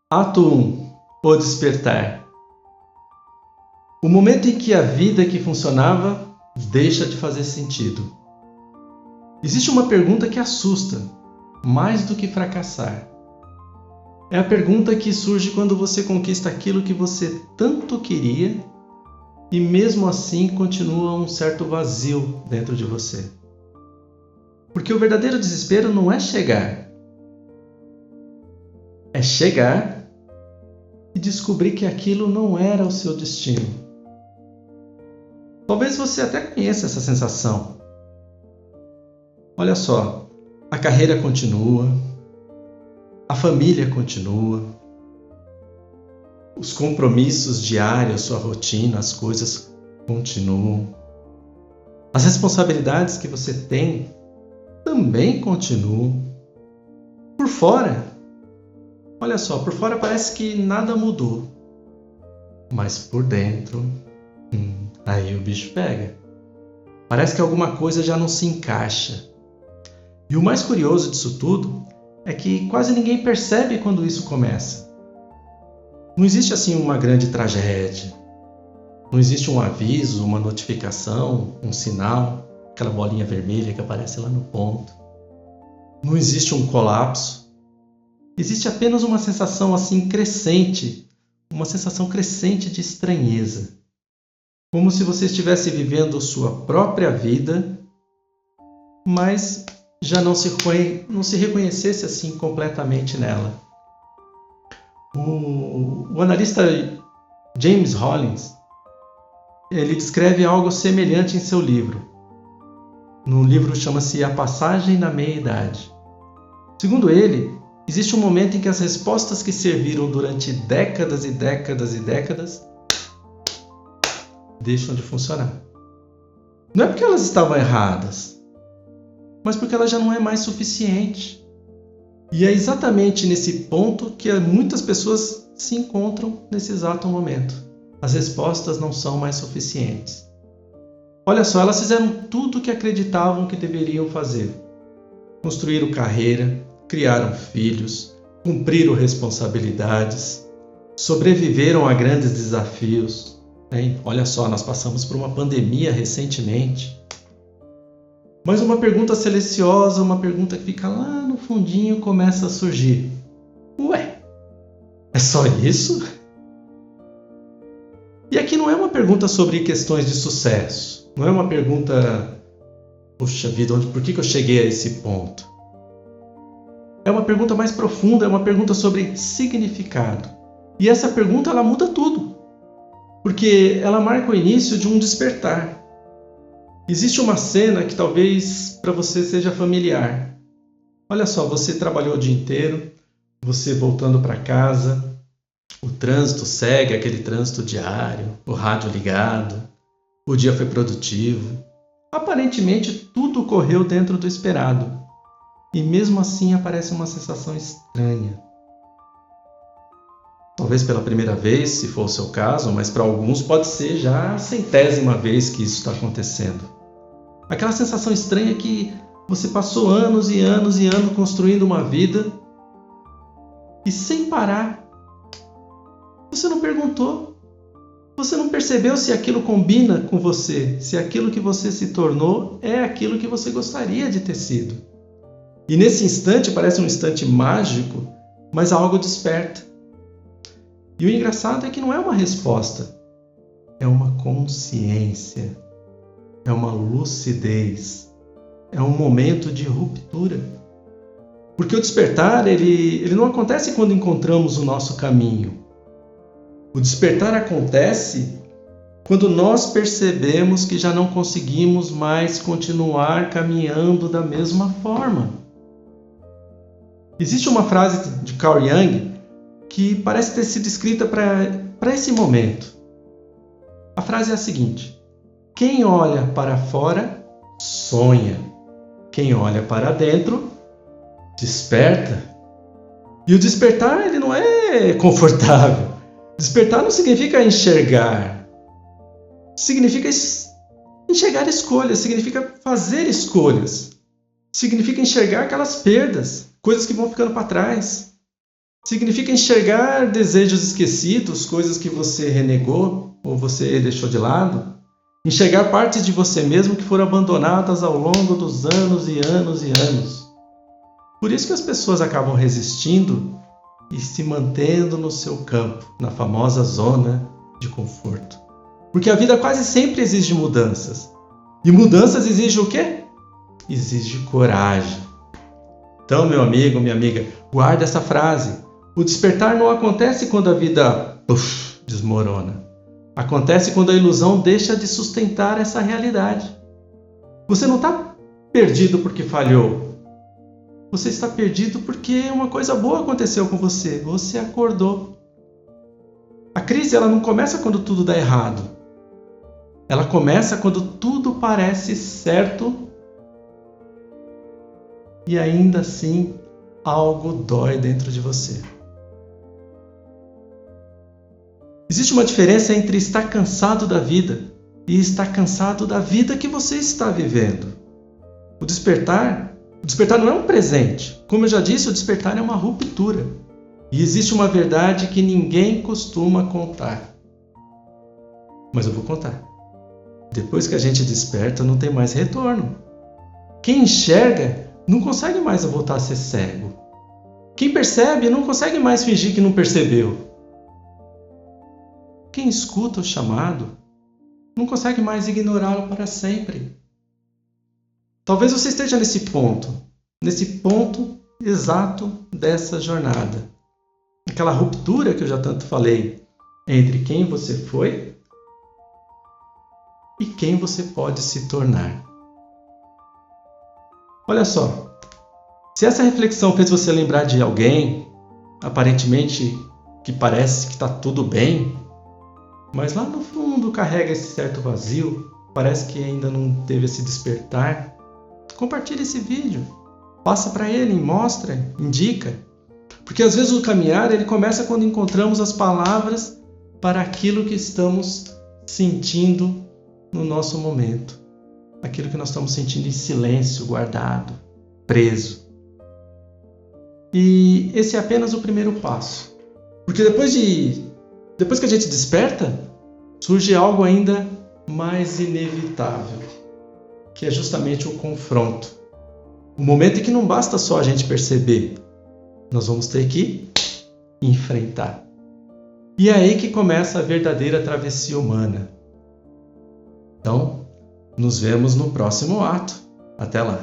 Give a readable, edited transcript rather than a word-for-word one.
Ato 1. O despertar. O momento em que a vida que funcionava deixa de fazer sentido. Existe uma pergunta que assusta, mais do que fracassar. É a pergunta que surge quando você conquista aquilo que você tanto queria e mesmo assim continua um certo vazio dentro de você. Porque o verdadeiro desespero não é chegar. É chegar e descobrir que aquilo não era o seu destino. Talvez você até conheça essa sensação. Olha só, a carreira continua, a família continua, os compromissos diários, sua rotina, as coisas continuam. As responsabilidades que você tem também continuam. Por fora, olha só, por fora parece que nada mudou, mas por dentro, aí o bicho pega. Parece que alguma coisa já não se encaixa. E o mais curioso disso tudo é que quase ninguém percebe quando isso começa. Não existe assim uma grande tragédia. Não existe um aviso, uma notificação, um sinal, aquela bolinha vermelha que aparece lá no ponto. Não existe um colapso. Existe apenas uma sensação assim crescente, uma sensação crescente de estranheza. Como se você estivesse vivendo sua própria vida, mas já não se reconhecesse assim completamente nela. O analista James Rollins, ele descreve algo semelhante em seu livro. No livro chama-se A Passagem da Meia-Idade. Segundo ele, existe um momento em que as respostas que serviram durante décadas e décadas e décadas deixam de funcionar. Não é porque elas estavam erradas, mas porque ela já não é mais suficiente. E é exatamente nesse ponto que muitas pessoas se encontram nesse exato momento. As respostas não são mais suficientes. Olha só, elas fizeram tudo o que acreditavam que deveriam fazer. Construíram carreira, criaram filhos, cumpriram responsabilidades, sobreviveram a grandes desafios. Olha só, nós passamos por uma pandemia recentemente. Mas uma pergunta silenciosa, uma pergunta que fica lá no fundinho, começa a surgir. Ué, é só isso? E aqui não é uma pergunta sobre questões de sucesso. Não é uma pergunta, poxa vida, por que eu cheguei a esse ponto? É uma pergunta mais profunda, é uma pergunta sobre significado. E essa pergunta, ela muda tudo. Porque ela marca o início de um despertar. Existe uma cena que talvez para você seja familiar. Olha só, você trabalhou o dia inteiro, você voltando para casa, o trânsito segue, aquele trânsito diário, o rádio ligado, o dia foi produtivo. Aparentemente tudo ocorreu dentro do esperado. E mesmo assim aparece uma sensação estranha. Talvez pela primeira vez, se for o seu caso, mas para alguns pode ser já a 100ª vez que isso está acontecendo. Aquela sensação estranha que você passou anos e anos e anos construindo uma vida e sem parar. Você não perguntou, você não percebeu se aquilo combina com você, se aquilo que você se tornou é aquilo que você gostaria de ter sido. E nesse instante, parece um instante mágico, mas algo desperta. E o engraçado é que não é uma resposta, é uma consciência, é uma lucidez, é um momento de ruptura. Porque o despertar, ele não acontece quando encontramos o nosso caminho. O despertar acontece quando nós percebemos que já não conseguimos mais continuar caminhando da mesma forma. Existe uma frase de Carl Jung que parece ter sido escrita para esse momento. A frase é a seguinte: quem olha para fora, sonha. Quem olha para dentro, desperta. E o despertar, ele não é confortável. Despertar não significa enxergar. Significa enxergar escolhas, significa fazer escolhas. Significa enxergar aquelas perdas, coisas que vão ficando para trás. Significa enxergar desejos esquecidos, coisas que você renegou ou você deixou de lado. Enxergar partes de você mesmo que foram abandonadas ao longo dos anos e anos e anos. Por isso que as pessoas acabam resistindo e se mantendo no seu campo, na famosa zona de conforto. Porque a vida quase sempre exige mudanças. E mudanças exigem o quê? Exige coragem. Então, meu amigo, minha amiga, guarda essa frase. O despertar não acontece quando a vida desmorona. Acontece quando a ilusão deixa de sustentar essa realidade. Você não está perdido porque falhou. Você está perdido porque uma coisa boa aconteceu com você. Você acordou. A crise ela não começa quando tudo dá errado. Ela começa quando tudo parece certo e ainda assim algo dói dentro de você. Existe uma diferença entre estar cansado da vida e estar cansado da vida que você está vivendo. O despertar não é um presente. Como eu já disse, o despertar é uma ruptura. E existe uma verdade que ninguém costuma contar. Mas eu vou contar. Depois que a gente desperta, não tem mais retorno. Quem enxerga não consegue mais voltar a ser cego. Quem percebe não consegue mais fingir que não percebeu. Quem escuta o chamado não consegue mais ignorá-lo para sempre. Talvez você esteja nesse ponto exato dessa jornada. Aquela ruptura que eu já tanto falei entre quem você foi e quem você pode se tornar. Olha só, se essa reflexão fez você lembrar de alguém, aparentemente que parece que está tudo bem, mas lá no fundo carrega esse certo vazio, parece que ainda não teve esse despertar, compartilhe esse vídeo, passa para ele, mostra, indica. Porque às vezes o caminhar ele começa quando encontramos as palavras para aquilo que estamos sentindo no nosso momento. Aquilo que nós estamos sentindo em silêncio, guardado, preso. E esse é apenas o primeiro passo. Porque depois que a gente desperta, surge algo ainda mais inevitável, que é justamente o confronto. O momento em que não basta só a gente perceber, nós vamos ter que enfrentar. E é aí que começa a verdadeira travessia humana. Então, nos vemos no próximo ato. Até lá!